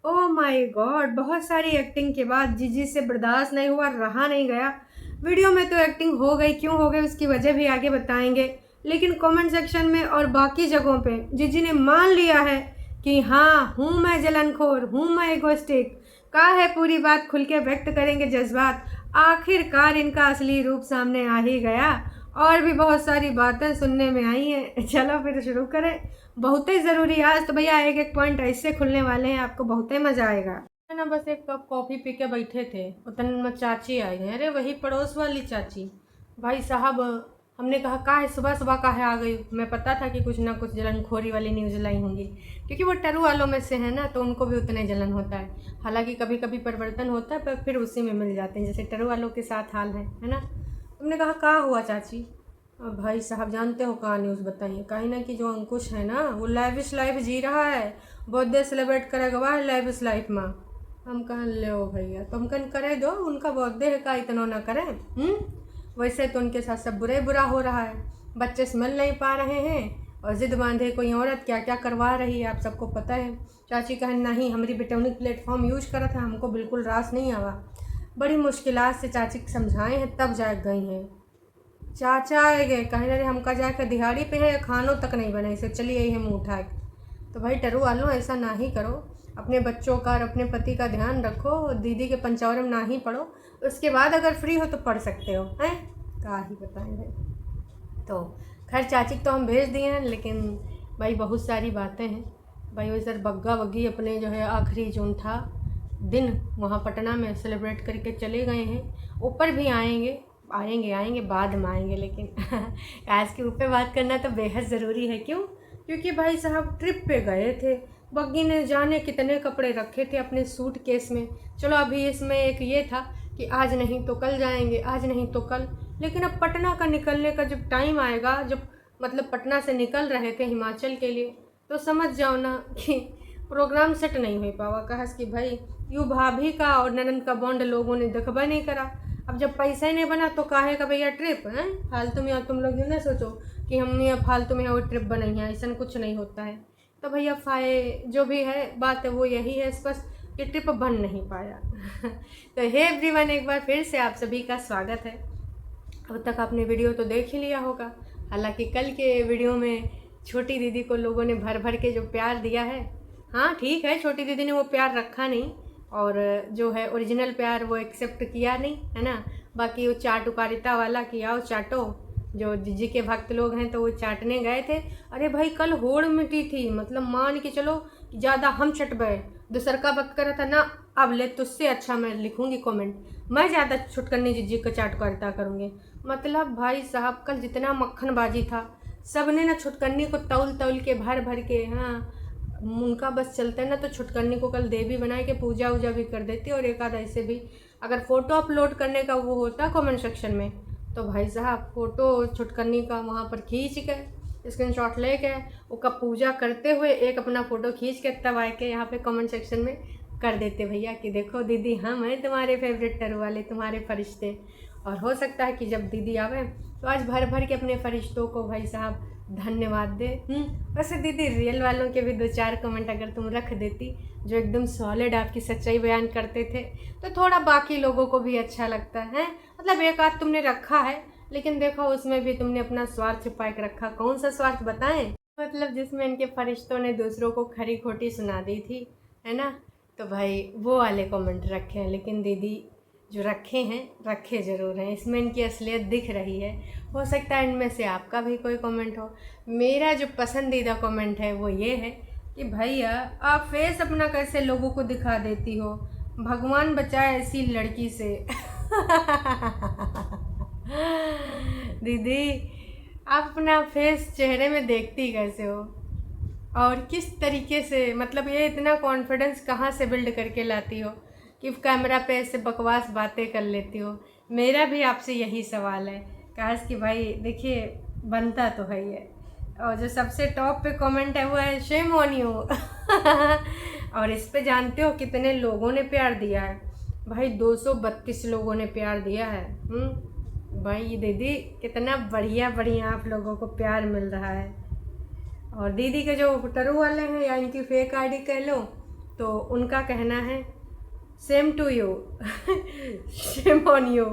Oh my God! बहुत सारी acting के बाद जीजी से बर्दाश्त नहीं हुआ, रहा नहीं गया। वीडियो में तो एक्टिंग हो गई, क्यों हो गई उसकी वजह भी आगे बताएंगे। लेकिन कमेंट सेक्शन में और बाकी जगहों पे जीजी ने मान लिया है कि हाँ, हूँ मैं जलनखोर, हूँ मैं इगोइस्टिक। कहा है पूरी बात खुल के व्यक्त करेंगे जज्बात। आखिरकार इनका असली रूप सामने आ ही गया। और भी बहुत सारी बातें सुनने में आई हैं। चलो फिर शुरू करें। बहुत ही ज़रूरी है आज तो भैया, एक एक पॉइंट ऐसे खुलने वाले हैं, आपको बहुत ही मज़ा आएगा। है ना, बस एक कप कॉफ़ी पी के बैठे थे, उतने में चाची आई हैं। अरे वही पड़ोस वाली चाची। भाई साहब, हमने कहा काहे सुबह सुबह काहे आ गई। मैं पता था कि कुछ ना कुछ जलनखोरी वाली न्यूज़ लाई होंगी, क्योंकि वो टरू वालों में से है ना, तो उनको भी उतना ही जलन होता है। हालांकि कभी कभी परिवर्तन होता है, पर फिर उसी में मिल जाते हैं, जैसे टरू वालों के साथ हाल है ना। हमने कहा क्या हुआ चाची। अब भाई साहब जानते हो कहाँ न्यूज़ बताइए, कहीं ना कि जो अंकुश है ना, वो लाइविश लाइफ जी रहा है। बर्थडे सेलिब्रेट करेगा वह लाइविश लाइफ में। हम कहाँ ले हो भैया, तुम कन करे दो, उनका बर्थडे है का इतना ना करें। वैसे तो उनके साथ सब बुरा हो रहा है। बच्चे समझ नहीं पा रहे हैं और जिद बांधे कोई औरत क्या क्या करवा रही है, आप सबको पता है। चाची कहन नहीं, हमारी बेटौनिक प्लेटफॉर्म यूज करा था, हमको बिल्कुल रास नहीं आवा। बड़ी मुश्किलात से चाची को समझाए हैं, तब जाग गई हैं। चाचा आए गए, कहीं ना हमका जाकर दिहाड़ी पे है, खानों तक नहीं बने से चली आई है मुँह उठा के। तो भाई टरू वालों, ऐसा ना ही करो। अपने बच्चों का और अपने पति का ध्यान रखो, दीदी के पंचावरम ना ही पढ़ो। उसके बाद अगर फ्री हो तो पढ़ सकते हो, हैं क्या ही बताएं भाई। तो खैर चाची को तो हम भेज दिए हैं, लेकिन भाई बहुत सारी बातें हैं। भाई वो सर बग्गा बग्गी अपने जो है आखिरी जून था दिन वहाँ पटना में सेलिब्रेट करके चले गए हैं। ऊपर भी आएंगे, आएंगे बाद में आएंगे, लेकिन आज के ऊपर बात करना तो बेहद ज़रूरी है। क्यों? क्योंकि भाई साहब ट्रिप पे गए थे। बग्गी ने जाने कितने कपड़े रखे थे अपने सूट केस में। चलो अभी इसमें एक ये था कि आज नहीं तो कल जाएंगे, आज नहीं तो कल। लेकिन अब पटना का निकलने का जब टाइम आएगा, जब मतलब पटना से निकल रहे थे हिमाचल के लिए, तो समझ जाओ ना कि प्रोग्राम सेट नहीं हो पावा। कहा कि भाई यू भाभी का और ननन का बॉन्ड लोगों ने देखबा नहीं करा। अब जब पैसा ही नहीं बना तो काहे का भैया ट्रिप है फालतू में। तुम लोग ये ना सोचो कि हमने फालतू में वो ट्रिप बनाई है, ऐसा कुछ नहीं होता है। तो भैया जो भी है बात है वो यही है स्पष्ट कि ट्रिप बन नहीं पाया। तो हे एवरीवन, एक बार फिर से आप सभी का स्वागत है। अब तक आपने वीडियो तो देख ही लिया होगा। हालांकि कल के वीडियो में छोटी दीदी को लोगों ने भर भर के जो प्यार दिया है, हाँ ठीक है, छोटी दीदी ने वो प्यार रखा नहीं, और जो है ओरिजिनल प्यार वो एक्सेप्ट किया नहीं, है ना। बाकी वो चाटुकारिता वाला कि आओ चाटो, जो जीजी के भक्त लोग हैं तो वो चाटने गए थे। अरे भाई कल होड़ मिटी थी, मतलब मान के चलो ज़्यादा हम चट गए। दूसर का वक्त करा था ना, अब ले तुझसे अच्छा मैं लिखूंगी कमेंट, मैं ज़्यादा छुटकनी जीजी को चाटुकारिता करूँगी। मतलब भाई साहब कल जितना मक्खनबाजी था, सब ने ना छुटकन्नी को तौल तौल के भर भर के, हाँ उनका बस चलता है ना, तो छुटकन्नी को कल देवी बना के पूजा वूजा भी कर देती। और एक आध ऐसे भी अगर फ़ोटो अपलोड करने का वो होता कमेंट सेक्शन में, तो भाई साहब फ़ोटो छुटकन्नी का वहाँ पर खींच के स्क्रीनशॉट लेके उसका पूजा करते हुए एक अपना फ़ोटो खींच के तब आए के यहाँ पे कमेंट सेक्शन में कर देते भैया कि देखो दीदी हम हैं तुम्हारे फेवरेट टरू वाले, तुम्हारे फरिश्ते। और हो सकता है कि जब दीदी आवे तो आज भर भर के अपने फरिश्तों को भाई साहब धन्यवाद दे। वैसे दीदी रियल वालों के भी 2-4 कमेंट अगर तुम रख देती जो एकदम सॉलिड आपकी सच्चाई बयान करते थे, तो थोड़ा बाकी लोगों को भी अच्छा लगता है। मतलब एक आध तुमने रखा है, लेकिन देखो उसमें भी तुमने अपना स्वार्थ छुपा के रखा। कौन सा स्वार्थ बताएं? मतलब जिसमें इनके फरिश्तों ने दूसरों को खरी खोटी सुना दी थी, है ना। तो भाई वो वाले कमेंट रखे हैं, लेकिन दीदी जो रखे हैं रखे ज़रूर हैं, इसमें इनकी असलियत दिख रही है। हो सकता है इनमें से आपका भी कोई कमेंट हो। मेरा जो पसंदीदा कमेंट है वो ये है कि भैया आप फेस अपना कैसे लोगों को दिखा देती हो, भगवान बचाए ऐसी लड़की से। दीदी आप अपना फेस चेहरे में देखती कैसे हो, और किस तरीके से, मतलब ये इतना कॉन्फिडेंस कहाँ से बिल्ड करके लाती हो कि कैमरा पे ऐसे बकवास बातें कर लेती हो। मेरा भी आपसे यही सवाल है। काश कि भाई देखिए बनता तो है ये। और जो सबसे टॉप पे कमेंट है वो है शेम ऑन यू। और इस पे जानते हो कितने लोगों ने प्यार दिया है? भाई 232 लोगों ने प्यार दिया है। भाई दीदी कितना बढ़िया बढ़िया आप लोगों को प्यार मिल रहा है। और दीदी के जो टरू वाले हैं या इनकी फेक आईडी कह लो, तो उनका कहना है same to you, shame on you.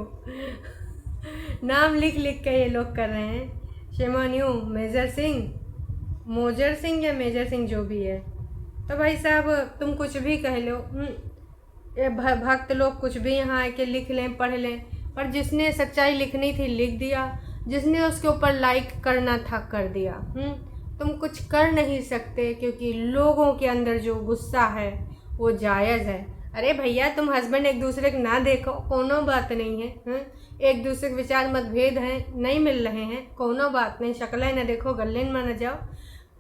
नाम लिख लिख के ये लोग कर रहे हैं, shame on you major Singh, मोजर सिंह या मेजर सिंह जो भी है। तो भाई साहब तुम कुछ भी कह लो, ये भक्त लोग कुछ भी यहाँ आके लिख लें पढ़ लें, पर जिसने सच्चाई लिखनी थी लिख दिया, जिसने उसके ऊपर लाइक करना था कर दिया। तुम कुछ कर नहीं सकते क्योंकि लोगों के अंदर जो गुस्सा है वो जायज़ है। अरे भैया तुम हस्बैंड एक दूसरे को ना देखो, कोनो बात नहीं है। एक दूसरे के विचार मतभेद हैं, नहीं मिल रहे हैं, कोनो बात नहीं, शक्लें न देखो गले न जाओ।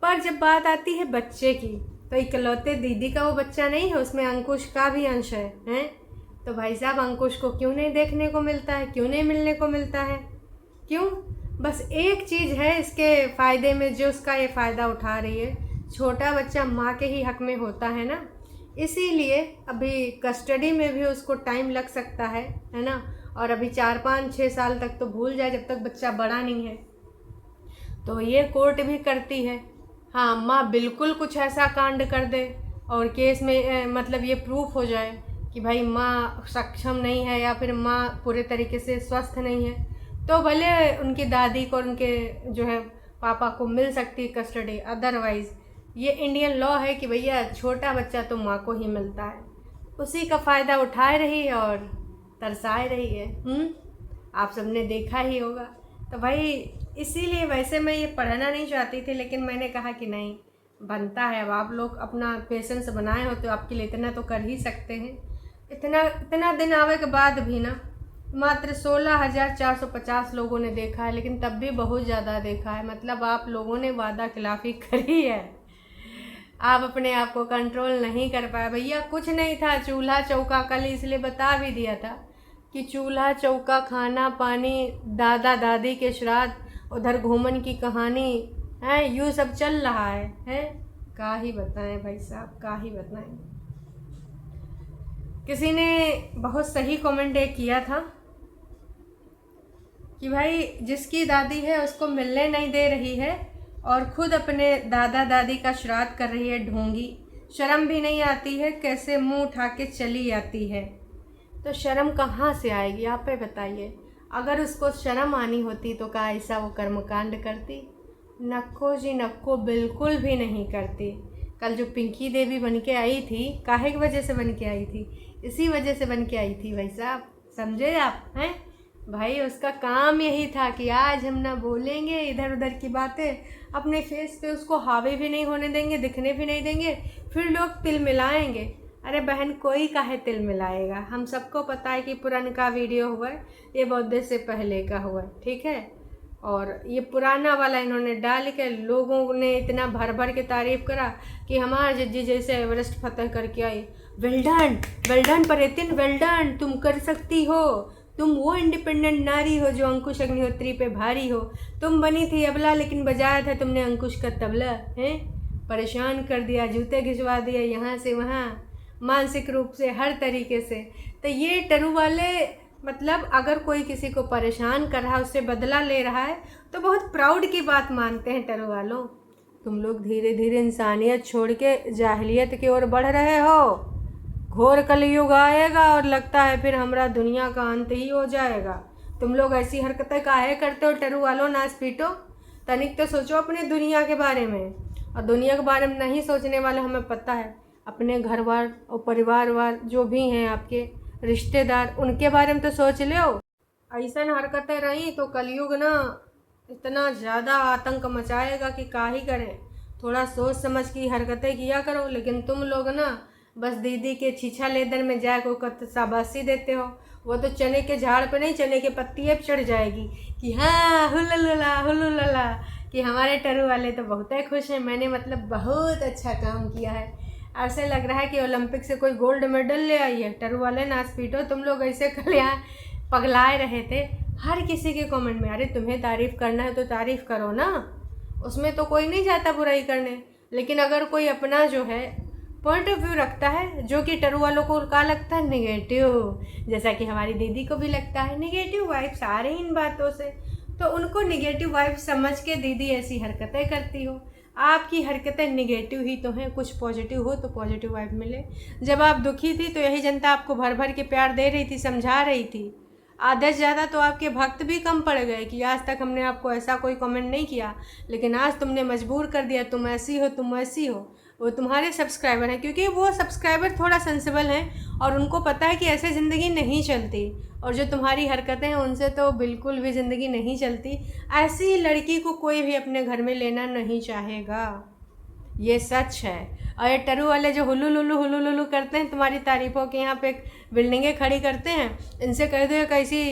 पर जब बात आती है बच्चे की, तो इकलौते दीदी का वो बच्चा नहीं है, उसमें अंकुश का भी अंश है? तो भाई साहब अंकुश को क्यों नहीं देखने को मिलता है, क्यों नहीं मिलने को मिलता है? क्यों? बस एक चीज़ है इसके फ़ायदे में जो उसका ये फ़ायदा उठा रही है, छोटा बच्चा माँ के ही हक़ में होता है ना, इसीलिए अभी कस्टडी में भी उसको टाइम लग सकता है ना। और अभी 4-5-6 साल तक तो भूल जाए जब तक बच्चा बड़ा नहीं है, तो ये कोर्ट भी करती है। हाँ माँ बिल्कुल कुछ ऐसा कांड कर दे और केस में मतलब ये प्रूफ हो जाए कि भाई माँ सक्षम नहीं है या फिर माँ पूरे तरीके से स्वस्थ नहीं है, तो भले उनकी दादी को उनके जो है पापा को मिल सकती है कस्टडी। अदरवाइज़ ये इंडियन लॉ है कि भैया छोटा बच्चा तो माँ को ही मिलता है, उसी का फ़ायदा उठाए रही है और तरसाए रही है। आप सबने देखा ही होगा। तो भाई इसीलिए वैसे मैं ये पढ़ना नहीं चाहती थी, लेकिन मैंने कहा कि नहीं बनता है, अब आप लोग अपना पेशेंस बनाए हो तो आपके लिए इतना तो कर ही सकते हैं। इतना दिन आवे के बाद भी ना मात्र 16,450 लोगों ने देखा है, लेकिन तब भी बहुत ज़्यादा देखा है। मतलब आप लोगों ने वादा खिलाफी करी है, आप अपने आप को कंट्रोल नहीं कर पाए। भैया कुछ नहीं था, चूल्हा चौका, कल इसलिए बता भी दिया था कि चूल्हा चौका, खाना पानी, दादा दादी के श्राद्ध, उधर घूमन की कहानी है, यूँ सब चल रहा है? का ही बताएं भाई साहब, का ही बताएं। किसी ने बहुत सही कमेंट किया था कि भाई जिसकी दादी है उसको मिलने नहीं दे रही है और ख़ुद अपने दादा दादी का श्राद्ध कर रही है ढोंगी, शर्म भी नहीं आती है, कैसे मुंह उठा के चली आती है। तो शर्म कहाँ से आएगी आप पे बताइए? अगर उसको शर्म आनी होती तो क्या ऐसा वो कर्मकांड करती? नक्को जी नक्को, बिल्कुल भी नहीं करती। कल जो पिंकी देवी बन के आई थी, काहे की वजह से बन के आई थी? इसी वजह से बन के आई थी भाई साहब, समझे आप हैं? भाई उसका काम यही था कि आज हम ना बोलेंगे इधर उधर की बातें, अपने फेस पे उसको हावी भी नहीं होने देंगे, दिखने भी नहीं देंगे, फिर लोग तिल मिलाएंगे। अरे बहन कोई काहे तिल मिलाएगा? हम सबको पता है कि पुराना वीडियो हुआ है, ये बर्थडे से पहले का हुआ है, ठीक है। और ये पुराना वाला इन्होंने डाल के लोगों ने इतना भर भर के तारीफ़ करा कि हमारे जज्जी जैसे एवरेस्ट फतह करके आई। वेल डन परितिन, वेल डन, तुम कर सकती हो, तुम वो इंडिपेंडेंट नारी हो जो अंकुश अग्निहोत्री पे भारी हो। तुम बनी थी अबला लेकिन बजाया था तुमने अंकुश का तबला, हैं? परेशान कर दिया, जूते घिंचवा दिए यहाँ से वहाँ, मानसिक रूप से हर तरीके से। तो ये टरू वाले मतलब अगर कोई किसी को परेशान कर रहा है, उससे बदला ले रहा है, तो बहुत प्राउड की बात मानते हैं टरू वालों। तुम लोग धीरे धीरे इंसानियत छोड़ के जाहिलियत की ओर बढ़ रहे हो। घोर कलयुग आएगा और लगता है फिर हमारा दुनिया का अंत ही हो जाएगा। तुम लोग ऐसी हरकतें काहे करते हो टरू वालों? नाच पीटो, तनिक तो सोचो अपने दुनिया के बारे में। और दुनिया के बारे में नहीं सोचने वाले हमें पता है, अपने घर वार और परिवार वार जो भी हैं आपके रिश्तेदार, उनके बारे में तो सोच लो। ऐसा हरकतें रही तो कलयुग ना इतना ज़्यादा आतंक मचाएगा कि का ही करें। थोड़ा सोच समझ की हरकतें किया करो। लेकिन तुम लोग ना बस दीदी के छीछा लेदर में जाकर शाबाशी देते हो। वो तो चने के झाड़ पे नहीं, चने के पत्तिए पे चढ़ जाएगी कि हाँ हुलुलला कि हमारे टरू वाले तो बहुत ही खुश हैं, मैंने मतलब बहुत अच्छा काम किया है। ऐसे लग रहा है कि ओलंपिक से कोई गोल्ड मेडल ले आई है। टरू वाले नाच पीटो, तुम लोग ऐसे कल यहाँ पगलाए रहे थे हर किसी के कमेंट में। अरे तुम्हें तारीफ़ करना है तो तारीफ़ करो ना, उसमें तो कोई नहीं जाता बुराई करने। लेकिन अगर कोई अपना जो है पॉइंट ऑफ व्यू रखता है, जो कि टरू वालों को क्या लगता है नेगेटिव, जैसा कि हमारी दीदी को भी लगता है नेगेटिव वाइब्स आ रही इन बातों से, तो उनको नेगेटिव वाइब्स समझ के दीदी ऐसी हरकतें करती हो। आपकी हरकतें निगेटिव ही तो हैं, कुछ पॉजिटिव हो तो पॉजिटिव वाइब मिले। जब आप दुखी थी तो यही जनता आपको भर भर के प्यार दे रही थी, समझा रही थी। आधे से ज़्यादा तो आपके भक्त भी कम पड़ गए कि आज तक हमने आपको ऐसा कोई कमेंट नहीं किया, लेकिन आज तुमने मजबूर कर दिया, तुम ऐसी हो, तुम ऐसी हो। वो तुम्हारे सब्सक्राइबर हैं, क्योंकि वो सब्सक्राइबर थोड़ा सेंसिबल हैं और उनको पता है कि ऐसे ज़िंदगी नहीं चलती। और जो तुम्हारी हरकतें हैं उनसे तो बिल्कुल भी ज़िंदगी नहीं चलती। ऐसी लड़की को कोई भी अपने घर में लेना नहीं चाहेगा, ये सच है। और ये टरू वाले जो हुलू लुलू करते हैं तुम्हारी तारीफ़ों के, यहाँ पे बिल्डिंगें खड़ी करते हैं, इनसे कह दो कैसी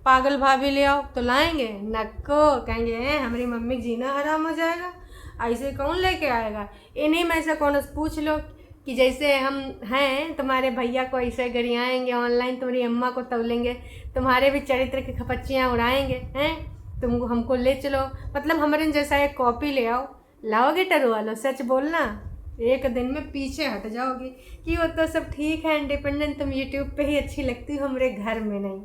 पागल भाभी ले आओ तो लाएंगे, नको कहेंगे हमारी मम्मी जीना हराम हो जाएगा, ऐसे कौन लेके आएगा। इन्हीं में से कौन पूछ लो कि जैसे हम हैं, तुम्हारे भैया को ऐसे गरियाएंगे ऑनलाइन, तुम्हारी अम्मा को तौलेंगे, तुम्हारे भी चरित्र की खपच्चियाँ उड़ाएंगे हैं, तुम हमको ले चलो, मतलब हमारे जैसा एक कॉपी ले आओ। लाओगे टरू वालों, सच बोलना, एक दिन में पीछे हट जाओगी कि वो तो सब ठीक है इंडिपेंडेंट, तुम यूट्यूब पे ही अच्छी लगती हो, हमारे घर में नहीं।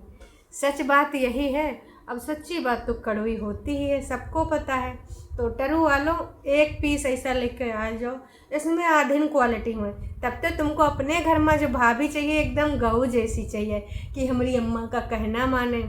सच बात यही है। अब सच्ची बात तो कड़वी होती ही है, सबको पता है। तो टरू वालों एक पीस ऐसा लेके आ जाओ, इसमें आधीन क्वालिटी में, तब तो तुमको अपने घर में जो भाभी चाहिए एकदम गऊ जैसी चाहिए कि हमारी अम्मा का कहना माने,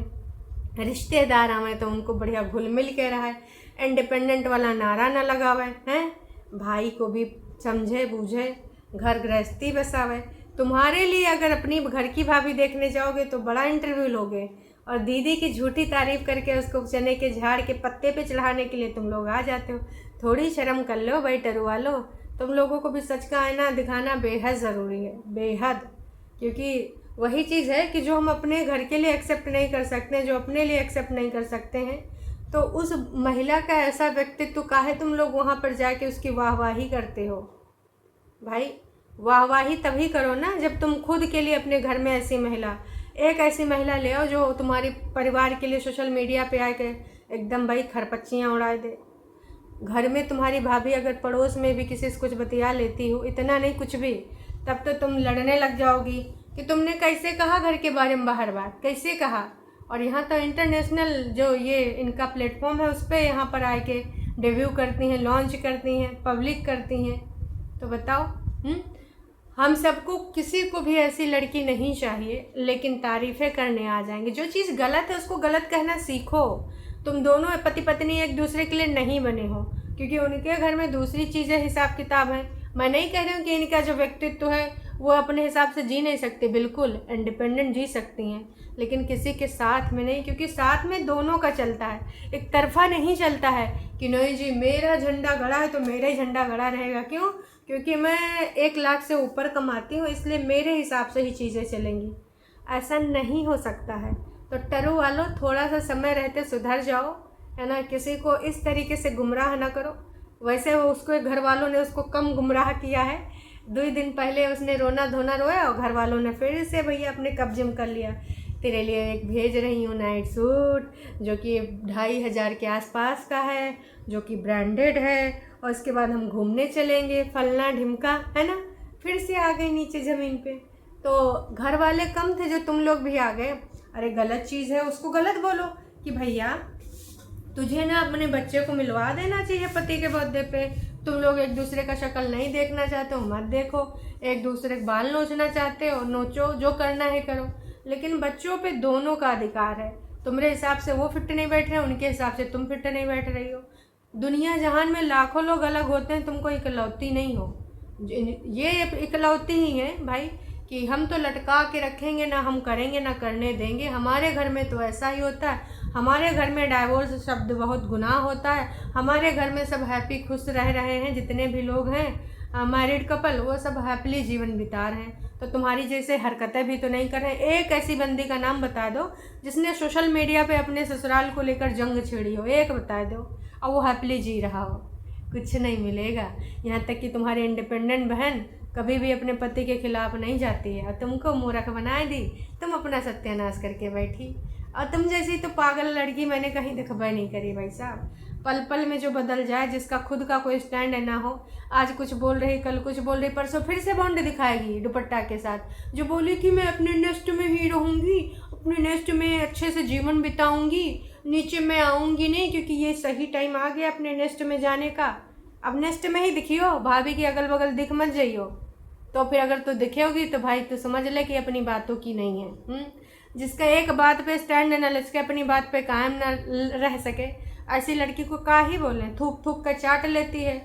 रिश्तेदार आवे तो उनको बढ़िया घुल मिल के रहा है, इंडिपेंडेंट वाला नारा ना लगावे हैं, भाई को भी समझे बूझे, घर गृहस्थी बसावे। तुम्हारे लिए अगर अपनी घर की भाभी देखने जाओगे तो बड़ा इंटरव्यू लोगे, और दीदी की झूठी तारीफ करके उसको चने के झाड़ के पत्ते पे चढ़ाने के लिए तुम लोग आ जाते हो। थोड़ी शर्म कर लो भाई टरू वालो, तुम लोगों को भी सच का आईना दिखाना बेहद ज़रूरी है, बेहद। क्योंकि वही चीज़ है कि जो हम अपने घर के लिए एक्सेप्ट नहीं कर सकते, जो अपने लिए एक्सेप्ट नहीं कर सकते हैं, तो उस महिला का ऐसा व्यक्तित्व काहे तुम लोग वहाँ पर जाके उसकी वाहवाही करते हो। भाई वाहवाही तभी करो ना जब तुम खुद के लिए अपने घर में एक ऐसी महिला ले आओ जो तुम्हारे परिवार के लिए सोशल मीडिया पे आके एकदम भाई खरपच्चियाँ उड़ा दे। घर में तुम्हारी भाभी अगर पड़ोस में भी किसी से कुछ बतिया लेती हो, इतना नहीं कुछ भी, तब तो तुम लड़ने लग जाओगी कि तुमने कैसे कहा घर के बारे में बाहर बात, कैसे कहा। और यहाँ तो इंटरनेशनल जो ये इनका प्लेटफॉर्म है उस पर यहाँ पर आके डेब्यू करती हैं, लॉन्च करती हैं, पब्लिक करती हैं। तो बताओ, हम सबको किसी को भी ऐसी लड़की नहीं चाहिए, लेकिन तारीफ़ें करने आ जाएंगे। जो चीज़ गलत है उसको गलत कहना सीखो। तुम दोनों पति पत्नी एक दूसरे के लिए नहीं बने हो, क्योंकि उनके घर में दूसरी चीज़ें हिसाब किताब है। मैं नहीं कह रही हूँ कि इनका जो व्यक्तित्व है वो अपने हिसाब से जी नहीं सकते, बिल्कुल इंडिपेंडेंट जी सकती हैं, लेकिन किसी के साथ में नहीं, क्योंकि साथ में दोनों का चलता है, एक तरफा नहीं चलता है कि नहीं जी मेरा झंडा गड़ा है तो मेरा ही झंडा गड़ा रहेगा। क्यों? क्योंकि मैं 1 लाख से ऊपर कमाती हूँ, इसलिए मेरे हिसाब से ही चीज़ें चलेंगी। ऐसा नहीं हो सकता है। तो टरू वालों थोड़ा सा समय रहते सुधर जाओ, है ना, किसी को इस तरीके से गुमराह ना करो। वैसे वो उसको घर वालों ने उसको कम गुमराह किया है। 2 दिन पहले उसने रोना धोना रोया और घर वालों ने फिर से भैया अपने कब्जे में कर लिया। तेरे लिए एक भेज रही हूँ नाइट सूट जो कि 2500 के आसपास का है, जो कि ब्रांडेड है, और उसके बाद हम घूमने चलेंगे, फलना ढिमका, है ना। फिर से आ गई नीचे ज़मीन पे। तो घर वाले कम थे जो तुम लोग भी आ गए। अरे गलत चीज़ है उसको गलत बोलो कि भैया तुझे ना अपने बच्चे को मिलवा देना चाहिए पति के बर्थडे पे। तुम लोग एक दूसरे का शक्ल नहीं देखना चाहते हो मत देखो, एक दूसरे के बाल नोचना चाहते हो नोचो, जो करना है करो, लेकिन बच्चों पे दोनों का अधिकार है। तुम्हारे हिसाब से वो फिट नहीं बैठ रहे, उनके हिसाब से तुम फिट नहीं बैठ रही हो। दुनिया जहान में लाखों लोग अलग होते हैं, तुमको इकलौती नहीं हो। ये इकलौती ही है भाई कि हम तो लटका के रखेंगे ना, हम करेंगे ना करने देंगे। हमारे घर में तो ऐसा ही होता है। हमारे घर में डाइवोर्स शब्द बहुत गुनाह होता है। हमारे घर में सब हैप्पी खुश रह रहे हैं, जितने भी लोग हैं मैरिड कपल वो सब हैप्पीली जीवन बिता रहे हैं। तो तुम्हारी जैसे हरकतें भी तो नहीं कर रहे। एक ऐसी बंदी का नाम बता दो जिसने सोशल मीडिया पे अपने ससुराल को लेकर जंग छेड़ी हो, एक बता दो, और वो हैप्पीली जी रहा हो। कुछ नहीं मिलेगा। यहाँ तक कि तुम्हारी इंडिपेंडेंट बहन कभी भी अपने पति के खिलाफ नहीं जाती है, और तुमको मूर्ख बना दी, तुम अपना सत्यानाश करके बैठी। और तुम जैसी तो पागल लड़की मैंने कहीं दिखवाई नहीं करी भाई साहब। पल पल में जो बदल जाए, जिसका खुद का कोई स्टैंड ना हो, आज कुछ बोल रही कल कुछ बोल रही, परसों फिर से बॉन्ड दिखाएगी दुपट्टा के साथ, जो बोली कि मैं अपने नेस्ट में ही रहूँगी, अपने नेस्ट में अच्छे से जीवन बिताऊँगी, नीचे मैं आऊँगी नहीं क्योंकि ये सही टाइम आ गया अपने नेस्ट में जाने का। अब नेक्स्ट में ही दिखियो, भाभी की अगल बगल दिख मत जाइयो। तो फिर अगर तू दिखे होगी तो भाई तू समझ ले कि अपनी बातों की नहीं है। जिसका एक बात पे स्टैंड न ले सके, अपनी बात पे कायम न रह सके, ऐसी लड़की को का ही बोले, थूक थूक कर चाट लेती है।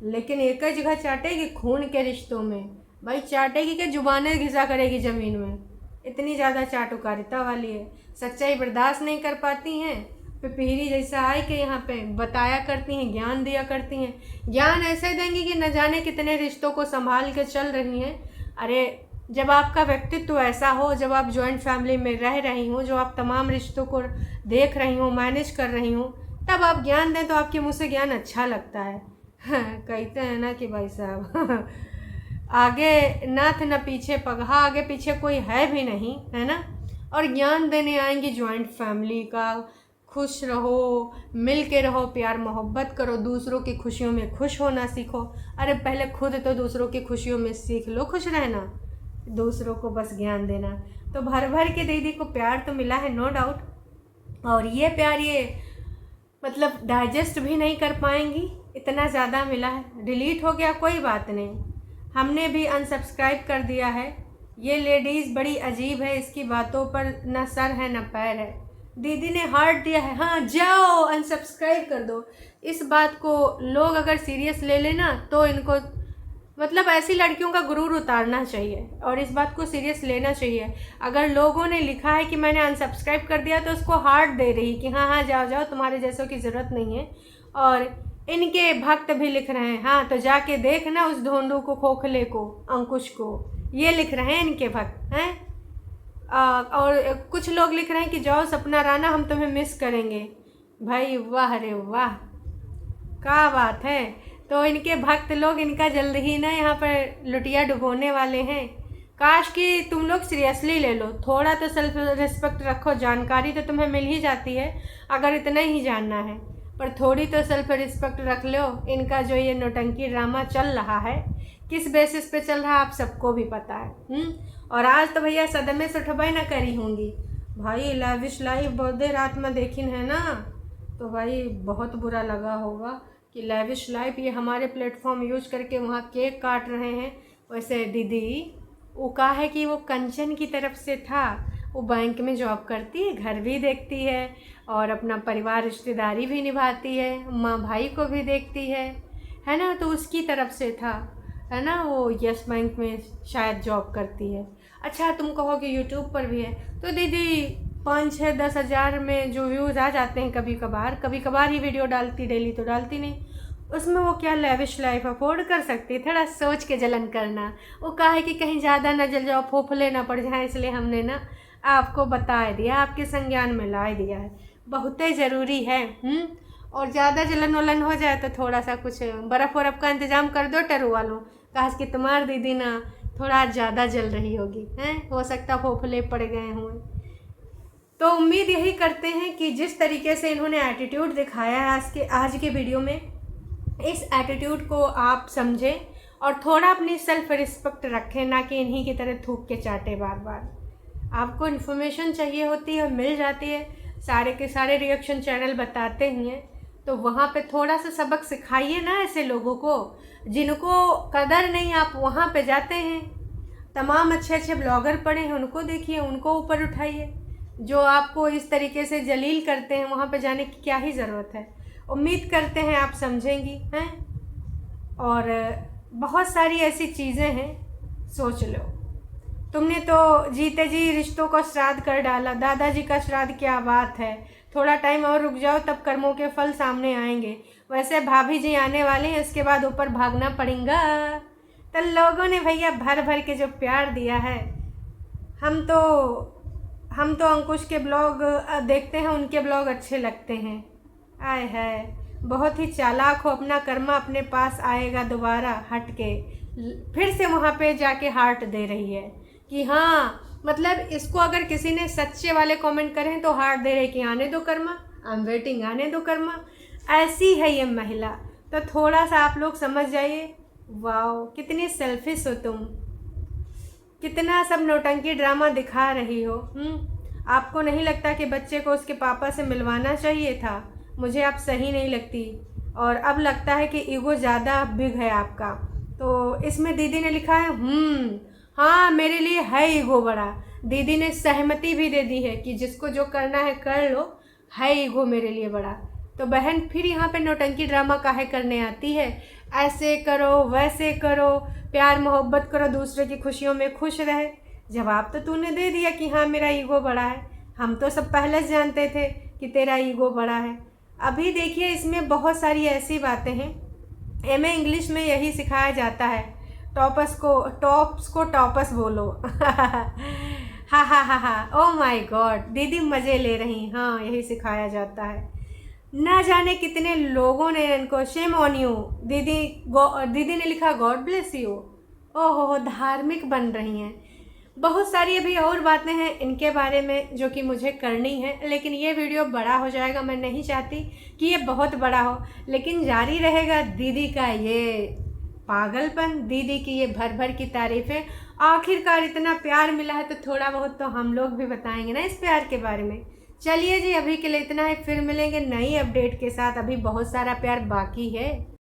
लेकिन एक ही जगह चाटेगी, खून के रिश्तों में भाई चाटेगी कि जुबानें घिसा करेगी ज़मीन में। इतनी ज़्यादा चाटुकारिता वाली है, सच्चाई बर्दाश्त नहीं कर पाती हैं। पिपीरी जैसा आए कि यहाँ पे बताया करती हैं, ज्ञान दिया करती हैं। ज्ञान ऐसे देंगी कि न जाने कितने रिश्तों को संभाल के चल रही हैं। अरे जब आपका व्यक्तित्व ऐसा हो, जब आप जॉइंट फैमिली में रह रही हो, जो आप तमाम रिश्तों को देख रही हो, मैनेज कर रही हो, तब आप ज्ञान दें तो आपके मुँह से ज्ञान अच्छा लगता है। कहते हैं ना कि भाई साहब आगे नाथ न पीछे पगहा, आगे पीछे कोई है भी नहीं, है ना। और ज्ञान देने आएंगी जॉइंट फैमिली का, खुश रहो, मिल के रहो, प्यार मोहब्बत करो, दूसरों की खुशियों में खुश होना सीखो। अरे पहले खुद तो दूसरों की खुशियों में सीख लो खुश रहना, दूसरों को बस ज्ञान देना। तो भर भर के दीदी को प्यार तो मिला है, नो डाउट। और ये प्यार ये मतलब डाइजेस्ट भी नहीं कर पाएंगी, इतना ज़्यादा मिला है। डिलीट हो गया कोई बात नहीं, हमने भी अनसब्सक्राइब कर दिया है। ये लेडीज़ बड़ी अजीब है, इसकी बातों पर न सर है न पैर है। दीदी ने हार्ट दिया है, हाँ जाओ अनसब्सक्राइब कर दो। इस बात को लोग अगर सीरियस ले लेना तो इनको मतलब ऐसी लड़कियों का गुरूर उतारना चाहिए और इस बात को सीरियस लेना चाहिए। अगर लोगों ने लिखा है कि मैंने अनसब्सक्राइब कर दिया तो उसको हार्ट दे रही कि हाँ हाँ जाओ जाओ, तुम्हारे जैसों की ज़रूरत नहीं है। और इनके भक्त भी लिख रहे हैं, हाँ तो जाके देखना उस ढोंडू को, खोखले को, अंकुश को, ये लिख रहे हैं इनके भक्त हैं। और कुछ लोग लिख रहे हैं कि जाओ सपना राणा, हम तुम्हें मिस करेंगे। भाई वाह रे वाह, क्या बात है। तो इनके भक्त लोग इनका जल्द ही ना यहाँ पर लुटिया डुबोने वाले हैं। काश कि तुम लोग सीरियसली ले लो, थोड़ा तो सेल्फ रिस्पेक्ट रखो। जानकारी तो तुम्हें मिल ही जाती है अगर इतना ही जानना है, पर थोड़ी तो सेल्फ रिस्पेक्ट रख लो। इनका जो ये नौटंकी ड्रामा चल रहा है, किस बेसिस पे चल रहा है आप सबको भी पता है। और आज तो भैया सदमे से उठबे ना करी होंगी भाई। लैविश लाइफ बहुत देर रात में देखिन है ना, तो भाई बहुत बुरा लगा होगा कि लैविश लाइफ ये हमारे प्लेटफॉर्म यूज करके वहाँ केक काट रहे हैं। वैसे दीदी वो कहा है कि वो कंचन की तरफ से था, वो बैंक में जॉब करती है, घर भी देखती है और अपना परिवार रिश्तेदारी भी निभाती है, माँ भाई को भी देखती है ना। तो उसकी तरफ से था, है ना। वो यस बैंक में शायद जॉब करती है। अच्छा तुम कहोगे यूट्यूब पर भी है, तो दीदी 5, 6, 10 हज़ार में जो व्यूज़ आ जाते हैं कभी कभार ही वीडियो डालती, डेली तो डालती नहीं, उसमें वो क्या लेविश लाइफ अफोर्ड कर सकती। थोड़ा सोच के जलन करना। वो कहा है कि कहीं ज़्यादा ना जल जाओ, फोफले ना पड़ जाए, इसलिए हमने ना आपको बता दिया, आपके संज्ञान में ला दिया है। बहुत ही ज़रूरी है। और ज़्यादा जलन वलन हो जाए तो थोड़ा सा कुछ बर्फ़ वरफ़ का इंतज़ाम कर दो टरू वालों। कहा कि तुम्हारी दीदी ना थोड़ा ज़्यादा जल रही होगी, हैं, हो सकता फोफले पड़ गए हों। तो उम्मीद यही करते हैं कि जिस तरीके से इन्होंने एटीट्यूड दिखाया है आज के वीडियो में, इस एटीट्यूड को आप समझें और थोड़ा अपनी सेल्फ रिस्पेक्ट रखें, ना कि इन्हीं की तरह थूक के चाटे बार बार। आपको इन्फॉर्मेशन चाहिए होती है, मिल जाती है, सारे के सारे रिएक्शन चैनल बताते ही हैं। तो वहाँ पे थोड़ा सा सबक सिखाइए ना ऐसे लोगों को, जिनको कदर नहीं। आप वहाँ पे जाते हैं, तमाम अच्छे ब्लॉगर पड़े हैं, उनको देखिए, उनको ऊपर उठाइए। जो आपको इस तरीके से जलील करते हैं, वहाँ पे जाने की क्या ही ज़रूरत है। उम्मीद करते हैं आप समझेंगी हैं। और बहुत सारी ऐसी चीज़ें हैं, सोच लो। तुमने तो जीते जी रिश्तों को श्राद्ध कर डाला, दादाजी का श्राद्ध क्या बात है। थोड़ा टाइम और रुक जाओ, तब कर्मों के फल सामने आएंगे। वैसे भाभी जी आने वाले हैं, इसके बाद ऊपर भागना पड़ेगा। तो लोगों ने भैया भर भर के जो प्यार दिया है, हम तो अंकुश के ब्लॉग देखते हैं, उनके ब्लॉग अच्छे लगते हैं। आय है, बहुत ही चालाक हो, अपना कर्मा अपने पास आएगा दोबारा हट के। फिर से वहाँ पे जाके हार्ट दे रही है कि हाँ, मतलब इसको अगर किसी ने सच्चे वाले कमेंट करें तो हार्ट दे रहे कि आने दो कर्मा, आई एम वेटिंग, आने दो कर्मा। ऐसी है ये महिला। तो थोड़ा सा आप लोग समझ जाइए। वाओ, कितनी सेल्फिश हो तुम, कितना सब नौटंकी ड्रामा दिखा रही हो। आपको नहीं लगता कि बच्चे को उसके पापा से मिलवाना चाहिए था? मुझे आप सही नहीं लगती। और अब लगता है कि ईगो ज़्यादा बिग है आपका। तो इसमें दीदी ने लिखा है हाँ मेरे लिए है ईगो बड़ा। दीदी ने सहमति भी दे दी है कि जिसको जो करना है कर लो, है ईगो मेरे लिए बड़ा। तो बहन फिर यहाँ पे नौटंकी ड्रामा काहे करने आती है? ऐसे करो वैसे करो, प्यार मोहब्बत करो, दूसरे की खुशियों में खुश रहे। जवाब तो तूने दे दिया कि हाँ मेरा ईगो बड़ा है। हम तो सब पहले से जानते थे कि तेरा ईगो बड़ा है। अभी देखिए इसमें बहुत सारी ऐसी बातें हैं। एमए इंग्लिश में यही सिखाया जाता है, टॉप्स को टॉपस बोलो। हा हा हा हा, ओ माय गॉड, दीदी मज़े ले रही। हाँ यही सिखाया जाता है। ना जाने कितने लोगों ने इनको शेम ऑन यू। दीदी ने लिखा गॉड ब्लेस यू। ओहो धार्मिक बन रही हैं। बहुत सारी अभी और बातें हैं इनके बारे में जो कि मुझे करनी है, लेकिन ये वीडियो बड़ा हो जाएगा। मैं नहीं चाहती कि ये बहुत बड़ा हो, लेकिन जारी रहेगा दीदी का ये पागलपन, दीदी की ये भर भर की तारीफ़ें। आखिरकार इतना प्यार मिला है तो थोड़ा बहुत तो हम लोग भी बताएंगे ना इस प्यार के बारे में। चलिए जी अभी के लिए इतना ही, फिर मिलेंगे नई अपडेट के साथ। अभी बहुत सारा प्यार बाकी है।